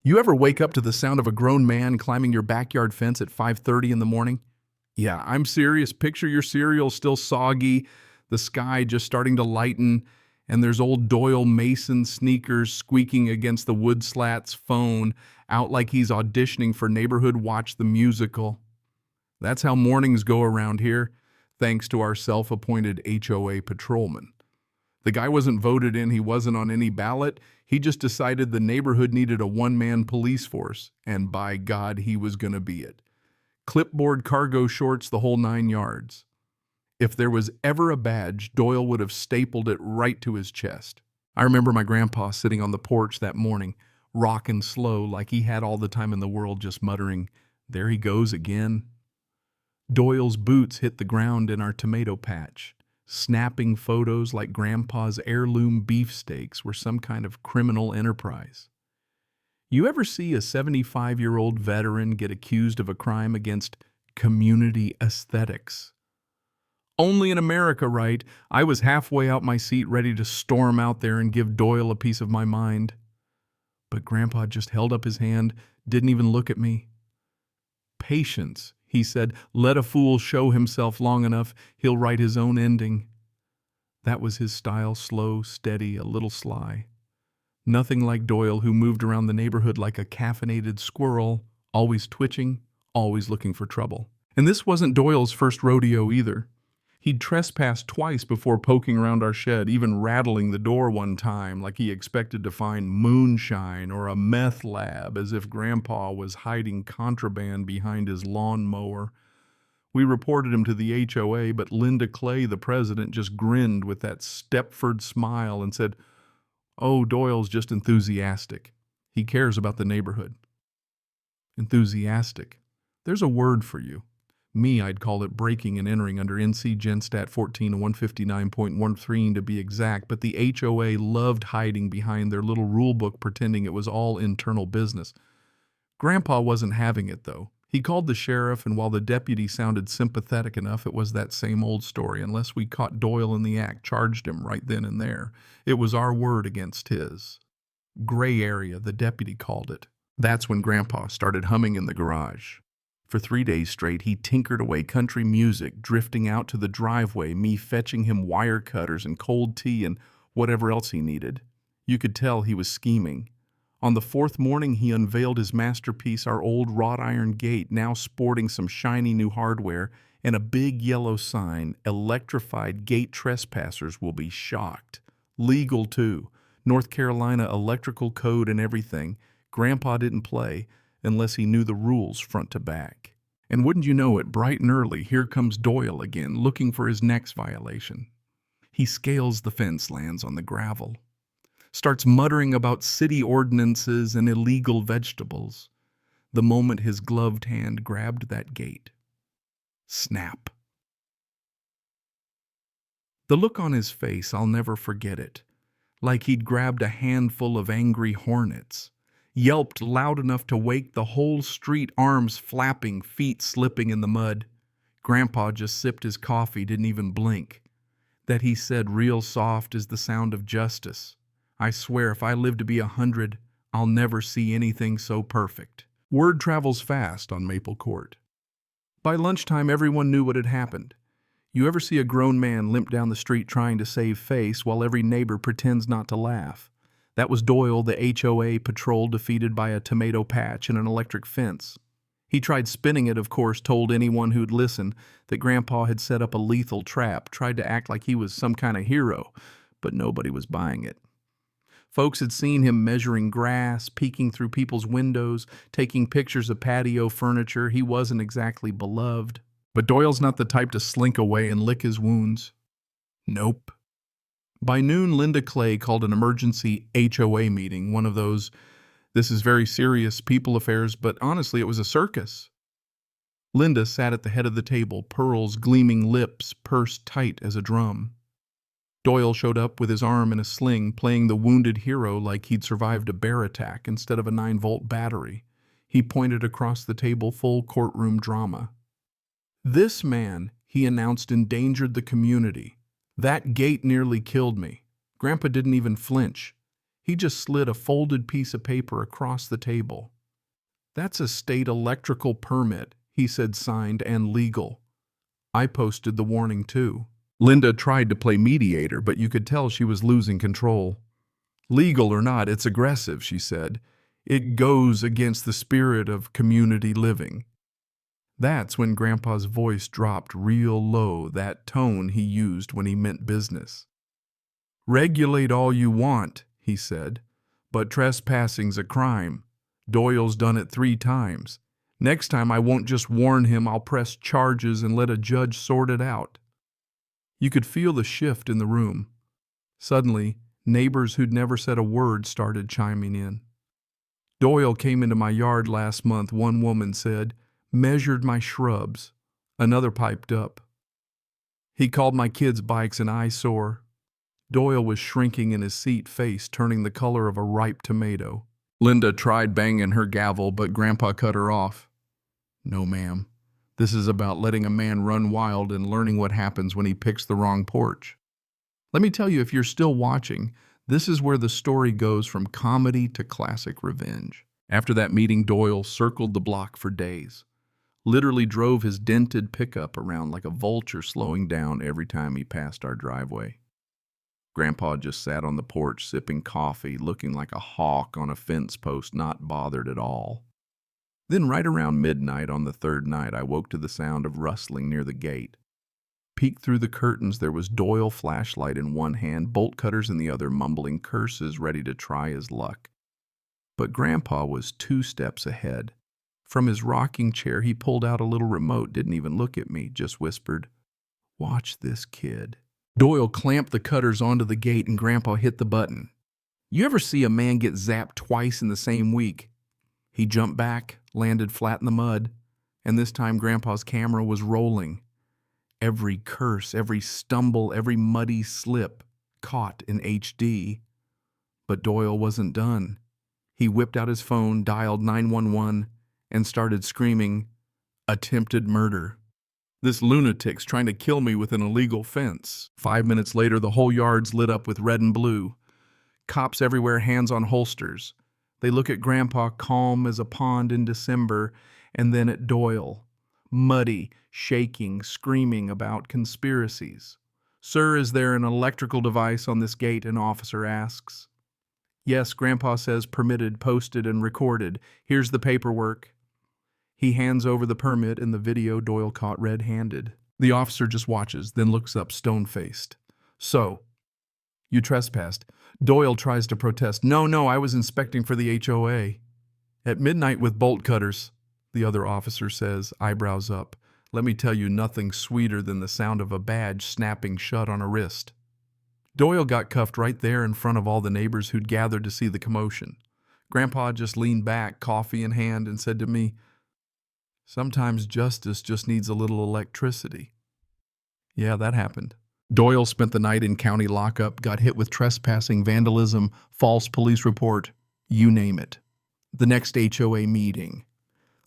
You ever wake up to the sound of a grown man climbing your backyard fence at 5:30 in the morning? Yeah, I'm serious. Picture your cereal still soggy, the sky just starting to lighten, and there's old Doyle Mason sneakers squeaking against the wood slat's phone, out like he's auditioning for Neighborhood Watch the Musical. That's how mornings go around here, thanks to our self-appointed HOA patrolman. The guy wasn't voted in, he wasn't on any ballot. He just decided the neighborhood needed a one-man police force, and by God, he was going to be it. Clipboard, cargo shorts, the whole 9 yards. If there was ever a badge, Doyle would have stapled it right to his chest. I remember my grandpa sitting on the porch that morning, rocking slow like he had all the time in the world, just muttering, "There he goes again." Doyle's boots hit the ground in our tomato patch. Snapping photos like Grandpa's heirloom beefsteaks were some kind of criminal enterprise. You ever see a 75-year-old veteran get accused of a crime against community aesthetics? Only in America, right? I was halfway out my seat ready to storm out there and give Doyle a piece of my mind. But Grandpa just held up his hand, didn't even look at me. "Patience," he said. "Let a fool show himself long enough, he'll write his own ending." That was his style, slow, steady, a little sly. Nothing like Doyle, who moved around the neighborhood like a caffeinated squirrel, always twitching, always looking for trouble. And this wasn't Doyle's first rodeo either. He'd trespassed twice before poking around our shed, even rattling the door one time like he expected to find moonshine or a meth lab, as if Grandpa was hiding contraband behind his lawnmower. We reported him to the HOA, but Linda Clay, the president, just grinned with that Stepford smile and said, "Oh, Doyle's just enthusiastic. He cares about the neighborhood." Enthusiastic. There's a word for you. Me, I'd call it breaking and entering under NC Gen Stat 14-159.13 to be exact, but the HOA loved hiding behind their little rule book, pretending it was all internal business. Grandpa wasn't having it, though. He called the sheriff, and while the deputy sounded sympathetic enough, it was that same old story. Unless we caught Doyle in the act, charged him right then and there. It was our word against his. Gray area, the deputy called it. That's when Grandpa started humming in the garage. For 3 days straight, he tinkered away country music, drifting out to the driveway, me fetching him wire cutters and cold tea and whatever else he needed. You could tell he was scheming. On the fourth morning, he unveiled his masterpiece, our old wrought iron gate, now sporting some shiny new hardware and a big yellow sign, "Electrified Gate Trespassers will be shocked." Legal, too. North Carolina electrical code and everything. Grandpa didn't play unless he knew the rules front to back. And wouldn't you know it, bright and early, here comes Doyle again, looking for his next violation. He scales the fence, lands on the gravel, starts muttering about city ordinances and illegal vegetables. The moment his gloved hand grabbed that gate. Snap. The look on his face, I'll never forget it. Like he'd grabbed a handful of angry hornets. Yelped loud enough to wake the whole street, arms flapping, feet slipping in the mud. Grandpa just sipped his coffee, didn't even blink. That he said real soft is the sound of justice. I swear if I live to be 100, I'll never see anything so perfect. Word travels fast on Maple Court. By lunchtime, everyone knew what had happened. You ever see a grown man limp down the street trying to save face while every neighbor pretends not to laugh? That was Doyle, the HOA patrol, defeated by a tomato patch and an electric fence. He tried spinning it, of course, told anyone who'd listen that Grandpa had set up a lethal trap, tried to act like he was some kind of hero, but nobody was buying it. Folks had seen him measuring grass, peeking through people's windows, taking pictures of patio furniture. He wasn't exactly beloved. But Doyle's not the type to slink away and lick his wounds. Nope. By noon, Linda Clay called an emergency HOA meeting, one of those, this is very serious people affairs, but honestly, it was a circus. Linda sat at the head of the table, pearls gleaming lips pursed tight as a drum. Doyle showed up with his arm in a sling, playing the wounded hero like he'd survived a bear attack instead of a 9-volt battery. He pointed across the table, full courtroom drama. "This man," he announced, "endangered the community. That gate nearly killed me." Grandpa didn't even flinch. He just slid a folded piece of paper across the table. "That's a state electrical permit," he said, signed and legal. I posted the warning too. Linda tried to play mediator, but you could tell she was losing control. "Legal or not, it's aggressive," she said. "It goes against the spirit of community living." That's when Grandpa's voice dropped real low, that tone he used when he meant business. "Regulate all you want," he said, "but trespassing's a crime. Doyle's done it 3 times. Next time I won't just warn him, I'll press charges and let a judge sort it out." You could feel the shift in the room. Suddenly, neighbors who'd never said a word started chiming in. "Doyle came into my yard last month," one woman said, "measured my shrubs." Another piped up, "He called my kids' bikes an eyesore." Doyle was shrinking in his seat, face turning the color of a ripe tomato. Linda tried banging her gavel, but Grandpa cut her off. "No, ma'am. This is about letting a man run wild and learning what happens when he picks the wrong porch." Let me tell you, if you're still watching, this is where the story goes from comedy to classic revenge. After that meeting, Doyle circled the block for days. Literally drove his dented pickup around like a vulture, slowing down every time he passed our driveway. Grandpa just sat on the porch sipping coffee, looking like a hawk on a fence post, not bothered at all. Then right around midnight on the 3rd night, I woke to the sound of rustling near the gate. Peeked through the curtains, there was Doyle, flashlight in one hand, bolt cutters in the other, mumbling curses, ready to try his luck. But Grandpa was 2 steps ahead. From his rocking chair, he pulled out a little remote, didn't even look at me, just whispered, "Watch this kid." Doyle clamped the cutters onto the gate and Grandpa hit the button. You ever see a man get zapped twice in the same week? He jumped back, landed flat in the mud, and this time Grandpa's camera was rolling. Every curse, every stumble, every muddy slip caught in HD. But Doyle wasn't done. He whipped out his phone, dialed 911, and started screaming, "Attempted murder. This lunatic's trying to kill me with an illegal fence." 5 minutes later, the whole yard's lit up with red and blue. Cops everywhere, hands on holsters. They look at Grandpa, calm as a pond in December, and then at Doyle, muddy, shaking, screaming about conspiracies. "Sir, is there an electrical device on this gate?" an officer asks. "Yes," Grandpa says, "permitted, posted, and recorded. Here's the paperwork." He hands over the permit. In the video, Doyle caught red-handed. The officer just watches, then looks up stone-faced. "So, you trespassed." Doyle tries to protest. No, I was inspecting for the HOA." "At midnight with bolt cutters," the other officer says, eyebrows up. Let me tell you, nothing sweeter than the sound of a badge snapping shut on a wrist. Doyle got cuffed right there in front of all the neighbors who'd gathered to see the commotion. Grandpa just leaned back, coffee in hand, and said to me, "Sometimes justice just needs a little electricity." Yeah, that happened. Doyle spent the night in county lockup, got hit with trespassing, vandalism, false police report, you name it. The next HOA meeting.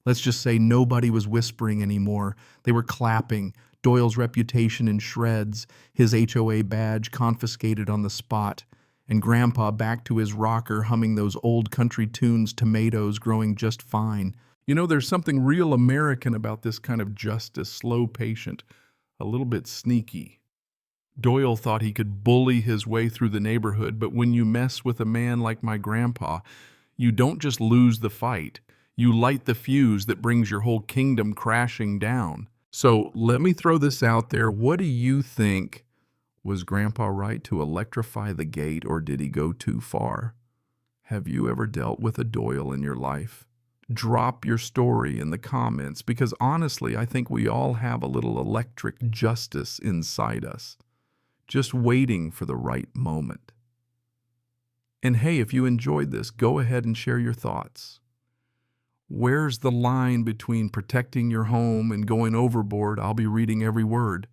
Let's just say nobody was whispering anymore. They were clapping. Doyle's reputation in shreds, his HOA badge confiscated on the spot, and Grandpa back to his rocker humming those old country tunes, tomatoes growing just fine. You know, there's something real American about this kind of justice, slow, patient, a little bit sneaky. Doyle thought he could bully his way through the neighborhood, but when you mess with a man like my grandpa, you don't just lose the fight. You light the fuse that brings your whole kingdom crashing down. So let me throw this out there. What do you think? Was Grandpa right to electrify the gate, or did he go too far? Have you ever dealt with a Doyle in your life? Drop your story in the comments, because honestly, I think we all have a little electric justice inside us, just waiting for the right moment. And hey, if you enjoyed this, go ahead and share your thoughts. Where's the line between protecting your home and going overboard? I'll be reading every word.